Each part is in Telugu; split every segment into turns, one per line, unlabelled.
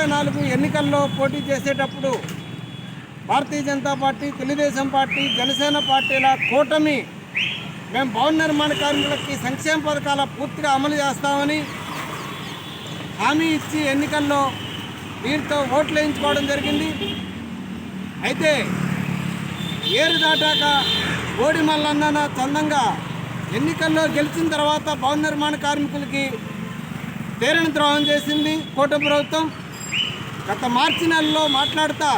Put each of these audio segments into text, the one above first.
2024 ఎన్నికల్లో పోటీ చేసేటప్పుడు భారతీయ జనతా పార్టీ, తెలుగుదేశం పార్టీ, జనసేన పార్టీల కూటమి మేము భవన నిర్మాణ కార్మికులకి సంక్షేమ పథకాల పూర్తిగా అమలు చేస్తామని హామీ ఇచ్చి ఎన్నికల్లో వీరితో ఓట్లు వేయించుకోవడం జరిగింది. అయితే ఏరు దాటాక ఓడి మల్లన్న చందంగా ఎన్నికల్లో గెలిచిన తర్వాత భవన నిర్మాణ కార్మికులకి తీరని ద్రోహం చేసింది కూటమి ప్రభుత్వం. గత మార్చి నెలలో మాట్లాడుతూ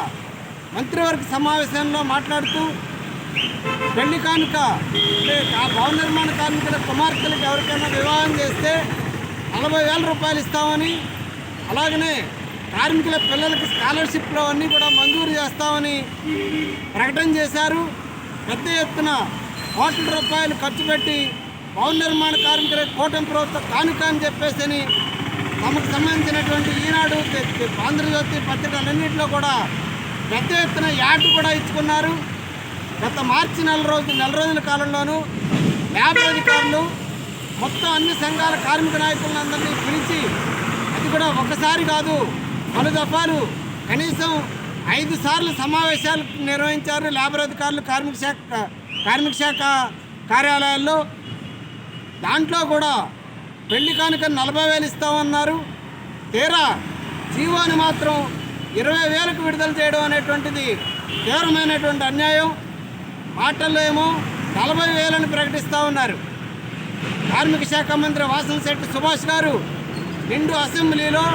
మంత్రివర్గ సమావేశంలో మాట్లాడుతూ పెళ్లి కానుక అంటే ఆ భవన నిర్మాణ కార్మికుల కుమార్తెలకు ఎవరికైనా వివాహం చేస్తే 40,000 రూపాయలు ఇస్తామని, అలాగనే కార్మికుల పిల్లలకి స్కాలర్షిప్లో అన్నీ కూడా మంజూరు చేస్తామని ప్రకటన చేశారు. పెద్ద ఎత్తున కోట్ల రూపాయలు ఖర్చు పెట్టి భవన నిర్మాణ కార్మికుల కూటమి ప్రభుత్వ కానుక అని చెప్పేసి తమకు సంబంధించినటువంటి ఈనాడు, ఆంధ్రజ్యోతి పత్రికలన్నింటిలో కూడా పెద్ద ఎత్తున యాడ్ కూడా ఇచ్చుకున్నారు. గత మార్చి నెల రోజుల కాలంలోనూ లేబర్ అధికారులు మొత్తం అన్ని సంఘాల కార్మిక నాయకులందరినీ పిలిచి, అది కూడా ఒకసారి కాదు పలు దఫాలు కనీసం 5 సార్లు సమావేశాలు నిర్వహించారు లేబర్ అధికారులు కార్మిక శాఖ కార్యాలయాల్లో. దాంట్లో కూడా పెళ్లి కానుక 40,000 ఇస్తామన్నారు. తీరా జీవోని మాత్రం 20,000కు విడుదల చేయడం అనేటువంటిది తీవ్రమైనటువంటి అన్యాయం. మాటల్లో ఏమో 40,000 ప్రకటిస్తూ ఉన్నారు. కార్మిక శాఖ మంత్రి వాసంశెట్టి సుభాష్ గారు నిండు అసెంబ్లీలో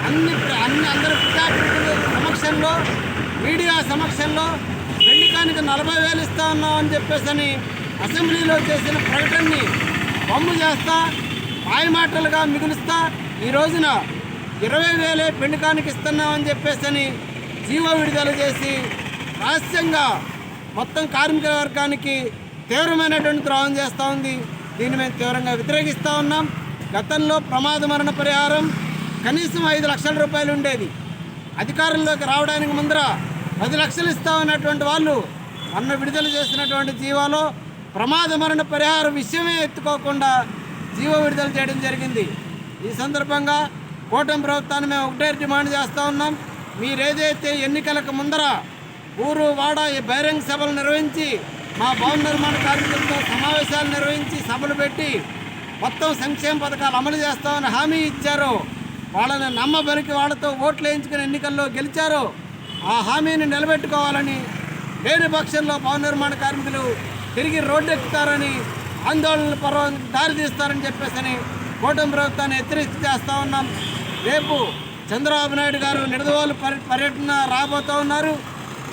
అందరి ప్రజాప్రతినిధుల సమక్షంలో, మీడియా సమక్షంలో పెళ్లి కానుక 40,000 ఇస్తా ఉన్నామని చెప్పేసి అసెంబ్లీలో చేసిన ప్రకటనని బొమ్ము చేస్తా, మాయమాటలుగా మిగులుస్తా ఈ రోజున 20,000 పెళ్లి కానుక ఇస్తున్నామని చెప్పేసి జీవో విడుదల చేసి రహస్యంగా మొత్తం కార్మిక వర్గానికి తీవ్రమైనటువంటి ద్రోహం చేస్తూ ఉంది. దీన్ని మేము తీవ్రంగా వ్యతిరేకిస్తూ ఉన్నాం. గతంలో ప్రమాద మరణ పరిహారం కనీసం 5 లక్షల రూపాయలు ఉండేది. అధికారంలోకి రావడానికి ముందర 10 లక్షలు ఇస్తామన్నటువంటి వాళ్ళు మొన్న విడుదల చేసినటువంటి జీవోలో ప్రమాద మరణ పరిహారం విషయమే ఎత్తుకోకుండా జీవో విడుదల చేయడం జరిగింది. ఈ సందర్భంగా కూటమి ప్రభుత్వాన్ని మేము ఒకటే డిమాండ్ చేస్తూ ఉన్నాం. మీరేదైతే ఎన్నికలకు ముందర ఊరు వాడ బహిరంగ సభలు నిర్వహించి మా భవన నిర్మాణ కార్మికులతో సమావేశాలు నిర్వహించి సభలు పెట్టి మొత్తం సంక్షేమ పథకాలు అమలు చేస్తామని హామీ ఇచ్చారో, వాళ్ళని నమ్మబలికి వాళ్ళతో ఓట్లు వేయించుకుని ఎన్నికల్లో గెలిచారో ఆ హామీని నిలబెట్టుకోవాలని, లేని పక్షంలో భవన నిర్మాణ కార్మికులు తిరిగి రోడ్డెక్కుతారని, ఆందోళనల పర్వం దారితీస్తారని చెప్పేసి కూటమి ప్రభుత్వాన్ని హెచ్చరిక చేస్తూ ఉన్నాం. రేపు చంద్రబాబు నాయుడు గారు నిడదవోలు పర్యటన రాబోతూ ఉన్నారు.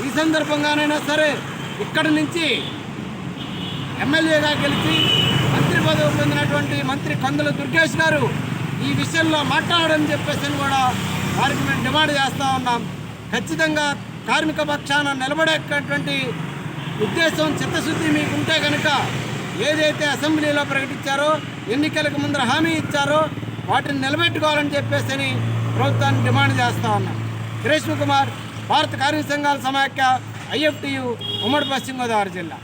ఈ సందర్భంగానైనా సరే ఇక్కడి నుంచి ఎమ్మెల్యేగా గెలిచి మంత్రి పదవి పొందినటువంటి మంత్రి కందుల దుర్గేష్ గారు ఈ విషయంలో మాట్లాడని చెప్పేసి కూడా వారికి మేము డిమాండ్ చేస్తూ ఉన్నాం. ఖచ్చితంగా కార్మిక పక్షాన నిలబడేటటువంటి ఉద్దేశం, చిత్తశుద్ధి మీకుంటే కనుక ఏదైతే అసెంబ్లీలో ప్రకటించారో, ఎన్నికలకు ముందర హామీ ఇచ్చారో వాటిని నిలబెట్టుకోవాలని చెప్పేసి ప్రభుత్వాన్ని డిమాండ్ చేస్తూ ఉన్నాం. రేష్మ కుమార్, భారత కార్మిక సంఘాల సమాఖ్య, IFTU, ఉమ్మడి పశ్చిమ గోదావరి జిల్లా.